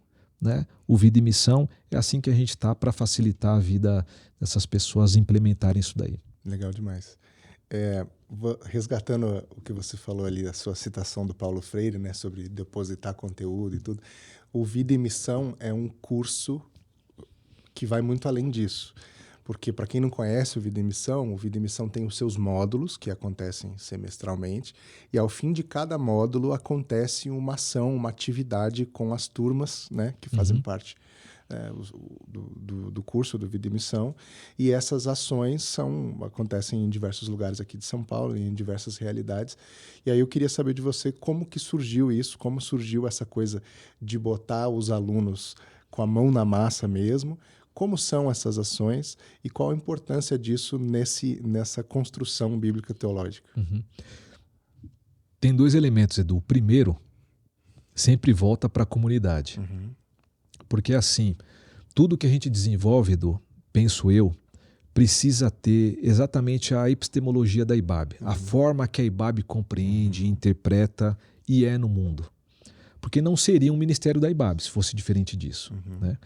né, o Vida e Missão, é assim que a gente está para facilitar a vida dessas pessoas implementarem isso daí. Legal demais. Resgatando o que você falou ali, a sua citação do Paulo Freire, né, sobre depositar conteúdo e tudo, o Vida e Missão é um curso que vai muito além disso. Porque, para quem não conhece o Vida e Missão tem os seus módulos, que acontecem semestralmente, e ao fim de cada módulo acontece uma ação, uma atividade com as turmas, né, que fazem parte do curso do Vida e Missão, e essas ações acontecem em diversos lugares aqui de São Paulo, em diversas realidades. E aí eu queria saber de você como que surgiu isso, como surgiu essa coisa de botar os alunos com a mão na massa mesmo. Como são essas ações e qual a importância disso nessa construção bíblica teológica? Tem dois elementos, Edu. O primeiro sempre volta para a comunidade. Porque assim, tudo que a gente desenvolve, Edu, penso eu, precisa ter exatamente a epistemologia da IBAB, a forma que a IBAB compreende, interpreta e é no mundo. Porque não seria um ministério da IBAB se fosse diferente disso, né?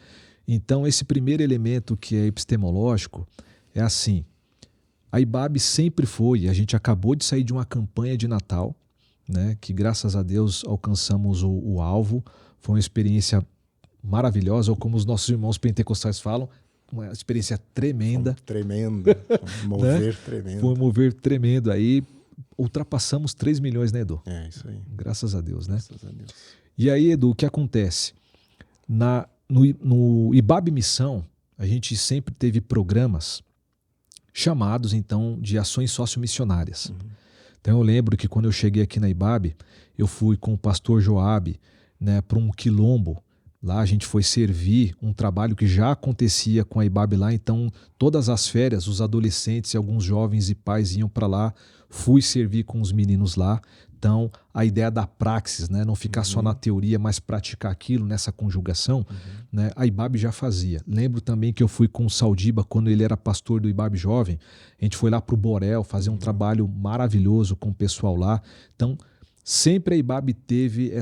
Então, esse primeiro elemento que é epistemológico é assim, a IBAB sempre foi, a gente acabou de sair de uma campanha de Natal, né, que graças a Deus alcançamos o alvo, foi uma experiência maravilhosa, ou como os nossos irmãos pentecostais falam, uma experiência tremenda. Tremenda, mover né? tremendo. Foi um mover tremendo aí, ultrapassamos 3 milhões, né, Edu? É, isso aí. Graças a Deus, né? Graças a Deus. E aí, Edu, o que acontece? No IBAB Missão, a gente sempre teve programas chamados, então, de ações sociomissionárias. Então, eu lembro que quando eu cheguei aqui na IBAB, eu fui com o pastor Joabe, né, para um quilombo. Lá a gente foi servir um trabalho que já acontecia com a IBAB lá. Então, todas as férias, os adolescentes e alguns jovens e pais iam para lá. Fui servir com os meninos lá. Então, a ideia da praxis, né, não ficar só na teoria, mas praticar aquilo nessa conjugação, né, a IBAB já fazia. Lembro também que eu fui com o Saldiba, quando ele era pastor do IBAB Jovem. A gente foi lá para o Borel fazer um trabalho maravilhoso com o pessoal lá. Então, sempre a IBAB teve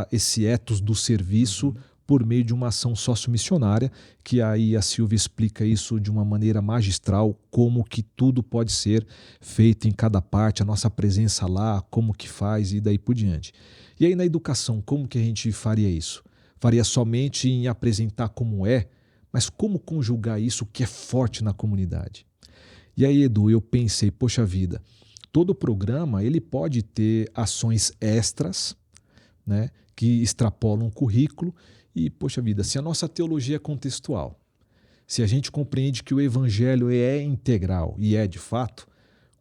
esse ethos do serviço por meio de uma ação sociomissionária, que aí a Silvia explica isso de uma maneira magistral, como que tudo pode ser feito em cada parte, a nossa presença lá, como que faz e daí por diante. E aí na educação, como que a gente faria isso? Faria somente em apresentar como é, mas como conjugar isso que é forte na comunidade? E aí, Edu, eu pensei, poxa vida, todo programa ele pode ter ações extras, né, que extrapolam o currículo. E, poxa vida, se a nossa teologia é contextual, se a gente compreende que o evangelho é integral e é de fato,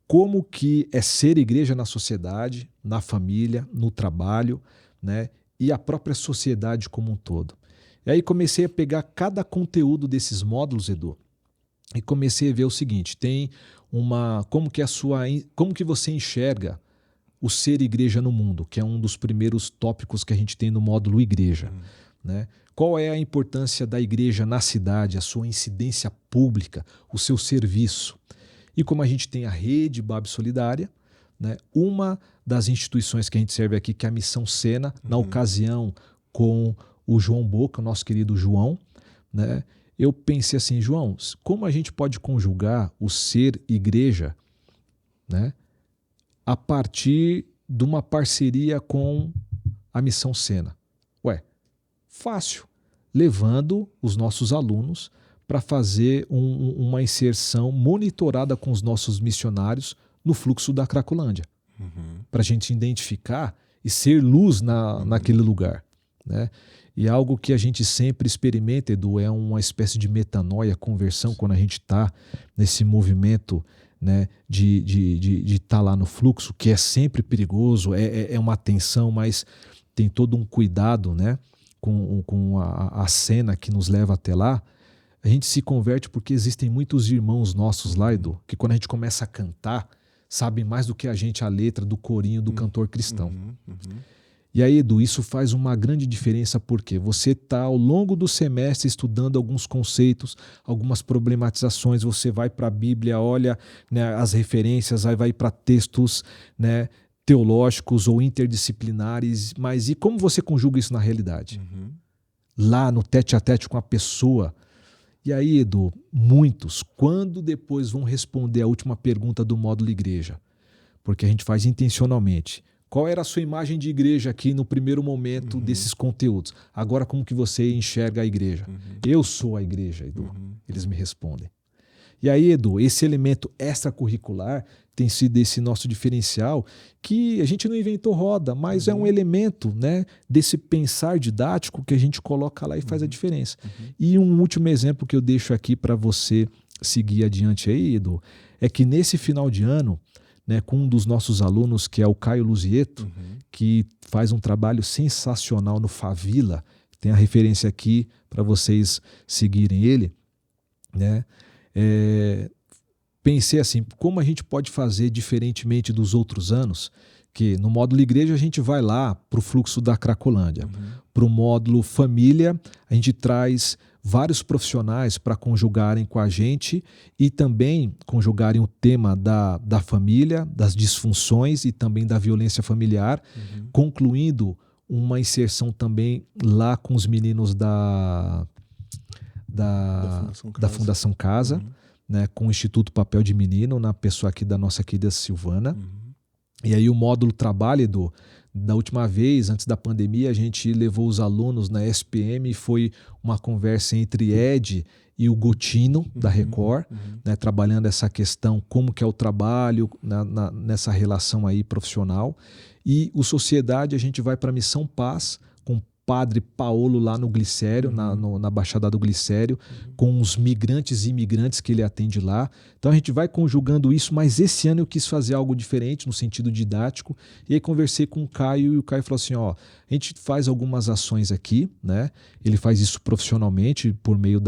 como que é ser igreja na sociedade, na família, no trabalho, né, e a própria sociedade como um todo. E aí comecei a pegar cada conteúdo desses módulos, Edu, e comecei a ver o seguinte, tem como que você enxerga o ser igreja no mundo, que é um dos primeiros tópicos que a gente tem no módulo igreja. Né? Qual é a importância da igreja na cidade, a sua incidência pública, o seu serviço? E como a gente tem a rede IBAB Solidária, né, uma das instituições que a gente serve aqui, que é a Missão Sena, na ocasião com o João Boca, o nosso querido João, né, eu pensei assim, João, como a gente pode conjugar o ser igreja, né, a partir de uma parceria com a Missão Sena? Fácil, levando os nossos alunos para fazer uma inserção monitorada com os nossos missionários no fluxo da Cracolândia, para a gente identificar e ser luz naquele lugar. Né? E algo que a gente sempre experimenta, Edu, é uma espécie de metanoia, conversão, quando a gente está nesse movimento, né, de estar lá no fluxo, que é sempre perigoso, é uma tensão, mas tem todo um cuidado, né? Com a cena que nos leva até lá, a gente se converte porque existem muitos irmãos nossos lá, Edu, que quando a gente começa a cantar, sabem mais do que a gente a letra do corinho do cantor cristão. E aí, Edu, isso faz uma grande diferença porque você está ao longo do semestre estudando alguns conceitos, algumas problematizações, você vai para a Bíblia, olha, né, as referências, aí vai para textos, né, teológicos ou interdisciplinares, mas e como você conjuga isso na realidade? Lá no tete-a-tete com a pessoa. E aí, Edu, muitos, quando depois vão responder a última pergunta do módulo igreja, porque a gente faz intencionalmente, qual era a sua imagem de igreja aqui no primeiro momento desses conteúdos? Agora como que você enxerga a igreja? Eu sou a igreja, Edu. Eles me respondem. E aí, Edu, esse elemento extracurricular tem sido esse nosso diferencial, que a gente não inventou roda, mas é um elemento, né, desse pensar didático que a gente coloca lá e faz a diferença. E um último exemplo que eu deixo aqui para você seguir adiante aí, Edu, é que nesse final de ano, né, com um dos nossos alunos, que é o Caio Luzieto, que faz um trabalho sensacional no Favila, tem a referência aqui para vocês seguirem ele, né? Pensei assim, como a gente pode fazer diferentemente dos outros anos, que no módulo igreja a gente vai lá para o fluxo da Cracolândia. Para o módulo família, a gente traz vários profissionais para conjugarem com a gente e também conjugarem o tema da família, das disfunções e também da violência familiar, concluindo uma inserção também lá com os meninos da Fundação Casa, né, com o Instituto Papel de Menino, na pessoa aqui da nossa querida Silvana. E aí o módulo trabalho Da última vez, antes da pandemia, a gente levou os alunos na SPM e foi uma conversa entre Ed e o Gotino, da Record, né, trabalhando essa questão, como que é o trabalho nessa relação aí profissional. E o Sociedade, a gente vai para a Missão Paz, com o Padre Paolo lá no Glicério, na Baixada do Glicério, com os migrantes e imigrantes que ele atende lá. Então a gente vai conjugando isso, mas esse ano eu quis fazer algo diferente no sentido didático. E aí conversei com o Caio e o Caio falou assim, ó, a gente faz algumas ações aqui, né? Ele faz isso profissionalmente por meio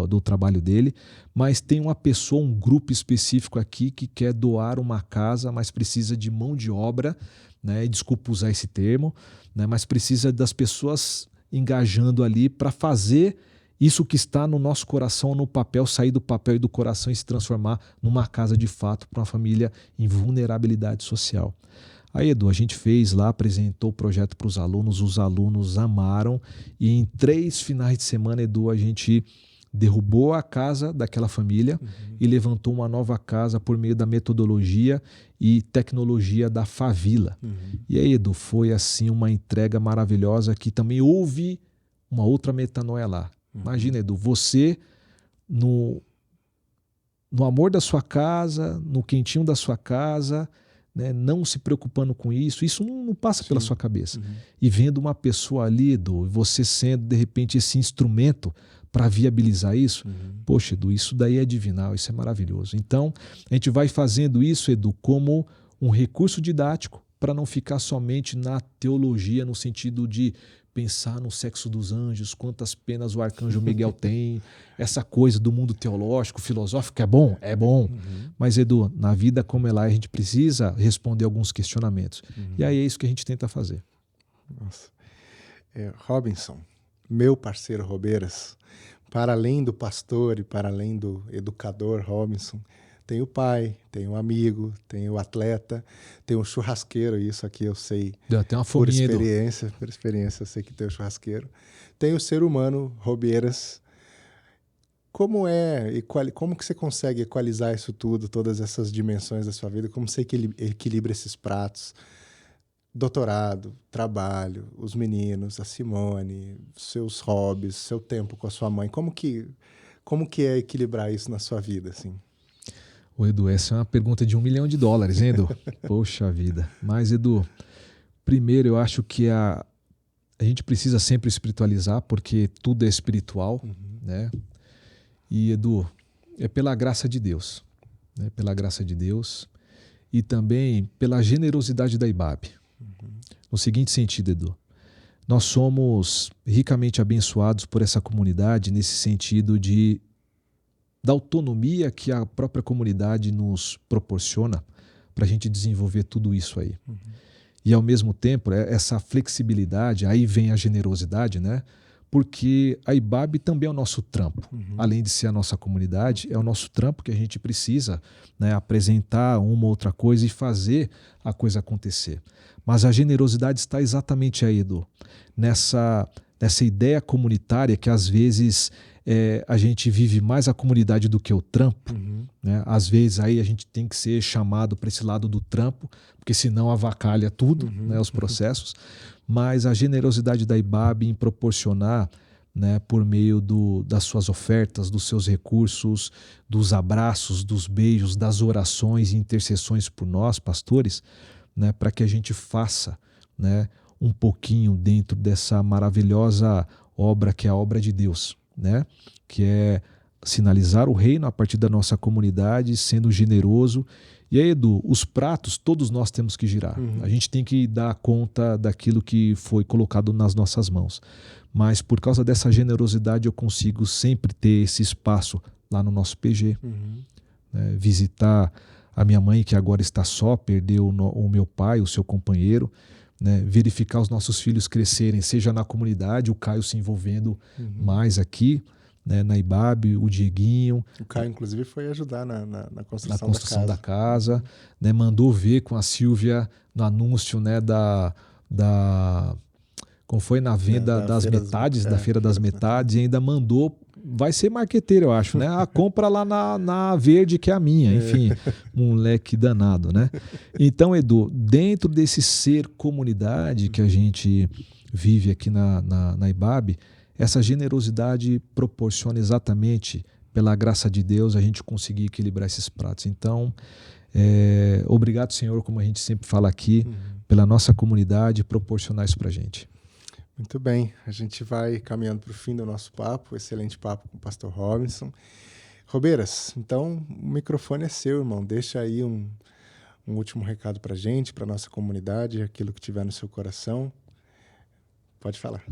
do trabalho dele, mas tem uma pessoa, um grupo específico aqui que quer doar uma casa, mas precisa de mão de obra, né? Desculpa usar esse termo, né? Mas precisa das pessoas engajando ali para fazer isso que está no nosso coração, no papel, sair do papel e do coração e se transformar numa casa de fato para uma família em vulnerabilidade social. Aí, Edu, a gente fez lá, apresentou o projeto para os alunos amaram e em 3 finais de semana, Edu, a gente derrubou a casa daquela família e levantou uma nova casa por meio da metodologia e tecnologia da Favila. E aí, Edu, foi assim uma entrega maravilhosa que também houve uma outra metanoia lá. Imagina, Edu, você no amor da sua casa, no quentinho da sua casa, né, não se preocupando com isso não passa pela sua cabeça. E vendo uma pessoa ali, Edu, você sendo de repente esse instrumento para viabilizar isso, poxa, Edu, isso daí é divinal, isso é maravilhoso. Então, a gente vai fazendo isso, Edu, como um recurso didático para não ficar somente na teologia, no sentido de pensar no sexo dos anjos, quantas penas o arcanjo Miguel tem, essa coisa do mundo teológico, filosófico, é bom? É bom. Mas, Edu, na vida como ela é, a gente precisa responder alguns questionamentos. E aí é isso que a gente tenta fazer. Nossa. Robinson, meu parceiro Robeiras, para além do pastor e para além do educador Robinson, tem o pai, tem o amigo, tem o atleta, tem o churrasqueiro, isso aqui eu sei. Deu até uma fominha, por experiência eu sei que tem o churrasqueiro. Tem o ser humano, Robeiras. Como que você consegue equalizar isso tudo, todas essas dimensões da sua vida? Como você equilibra esses pratos? Doutorado, trabalho, os meninos, a Simone, seus hobbies, seu tempo com a sua mãe. Como que é equilibrar isso na sua vida, assim? Ô, Edu, essa é uma pergunta de $1 milhão, hein, Edu? Poxa vida. Mas, Edu, primeiro eu acho que a gente precisa sempre espiritualizar, porque tudo é espiritual, né? E, Edu, é pela graça de Deus, né? Pela graça de Deus e também pela generosidade da IBAB. No seguinte sentido, Edu, nós somos ricamente abençoados por essa comunidade nesse sentido da autonomia que a própria comunidade nos proporciona para a gente desenvolver tudo isso aí. E, ao mesmo tempo, essa flexibilidade, aí vem a generosidade, né? Porque a IBAB também é o nosso trampo. Além de ser a nossa comunidade, é o nosso trampo que a gente precisa, né, apresentar uma ou outra coisa e fazer a coisa acontecer. Mas a generosidade está exatamente aí, Edu, nessa ideia comunitária que às vezes a gente vive mais a comunidade do que o trampo, né? Às vezes aí a gente tem que ser chamado para esse lado do trampo, porque senão avacalha tudo, né, os processos. Mas a generosidade da IBAB em proporcionar, né, por meio das suas ofertas, dos seus recursos, dos abraços, dos beijos, das orações e intercessões por nós, pastores, né, para que a gente faça, né, um pouquinho dentro dessa maravilhosa obra que é a obra de Deus, né, que é sinalizar o reino a partir da nossa comunidade, sendo generoso. E aí, Edu, os pratos todos nós temos que girar. A gente tem que dar conta daquilo que foi colocado nas nossas mãos. Mas por causa dessa generosidade eu consigo sempre ter esse espaço lá no nosso PG. Né, visitar a minha mãe, que agora está só, perdeu o meu pai, o seu companheiro, né, verificar os nossos filhos crescerem, seja na comunidade, o Caio se envolvendo mais aqui, né, na IBAB, o Dieguinho. O Caio, inclusive, foi ajudar na construção, da casa. Né, mandou ver com a Silvia no anúncio, né, como foi na venda das metades, da Feira das Metades, e ainda mandou vai ser marqueteiro, eu acho, né? Ah, compra lá na verde que é a minha, enfim, moleque danado, né? Então, Edu, dentro desse ser comunidade que a gente vive aqui na IBAB, essa generosidade proporciona exatamente, pela graça de Deus, a gente conseguir equilibrar esses pratos. Então, obrigado, Senhor, como a gente sempre fala aqui, pela nossa comunidade, proporcionar isso pra gente. Muito bem, a gente vai caminhando para o fim do nosso papo, excelente papo com o pastor Robinson. Robeiras, então o microfone é seu, irmão, deixa aí um último recado para a gente, para a nossa comunidade, aquilo que tiver no seu coração. Pode falar.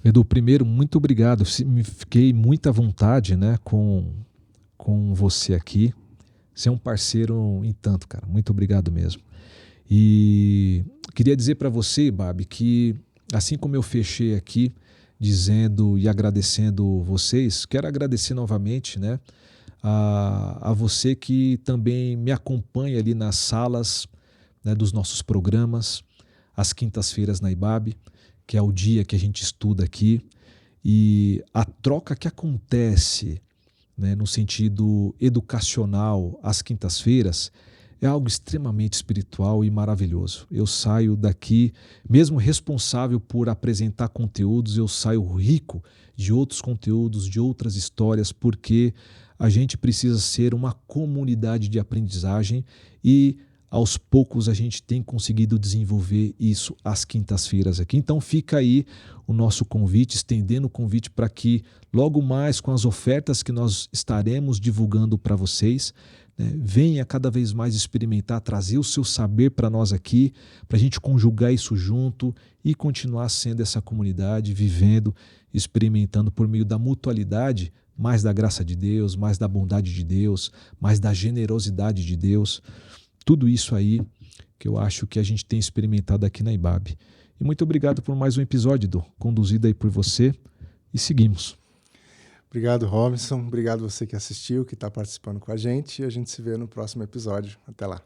Edu, primeiro, muito obrigado, me fiquei muito à vontade, né, com você aqui, você é um parceiro em tanto, cara, muito obrigado mesmo. E queria dizer para você, Babi, que assim como eu fechei aqui dizendo e agradecendo vocês, quero agradecer novamente, né, a você que também me acompanha ali nas salas, né, dos nossos programas, às quintas-feiras na IBAB, que é o dia que a gente estuda aqui, e a troca que acontece, né, no sentido educacional às quintas-feiras, é algo extremamente espiritual e maravilhoso. Eu saio daqui, mesmo responsável por apresentar conteúdos, eu saio rico de outros conteúdos, de outras histórias, porque a gente precisa ser uma comunidade de aprendizagem e aos poucos a gente tem conseguido desenvolver isso às quintas-feiras aqui. Então fica aí o nosso convite, estendendo o convite para que logo mais com as ofertas que nós estaremos divulgando para vocês, né, venha cada vez mais experimentar, trazer o seu saber para nós aqui, para a gente conjugar isso junto e continuar sendo essa comunidade, vivendo, experimentando por meio da mutualidade, mais da graça de Deus, mais da bondade de Deus, mais da generosidade de Deus. Tudo isso aí que eu acho que a gente tem experimentado aqui na IBAB. E muito obrigado por mais um episódio, Edu, conduzido aí por você, e seguimos. Obrigado, Robinson. Obrigado você que assistiu, que está participando com a gente. E a gente se vê no próximo episódio. Até lá.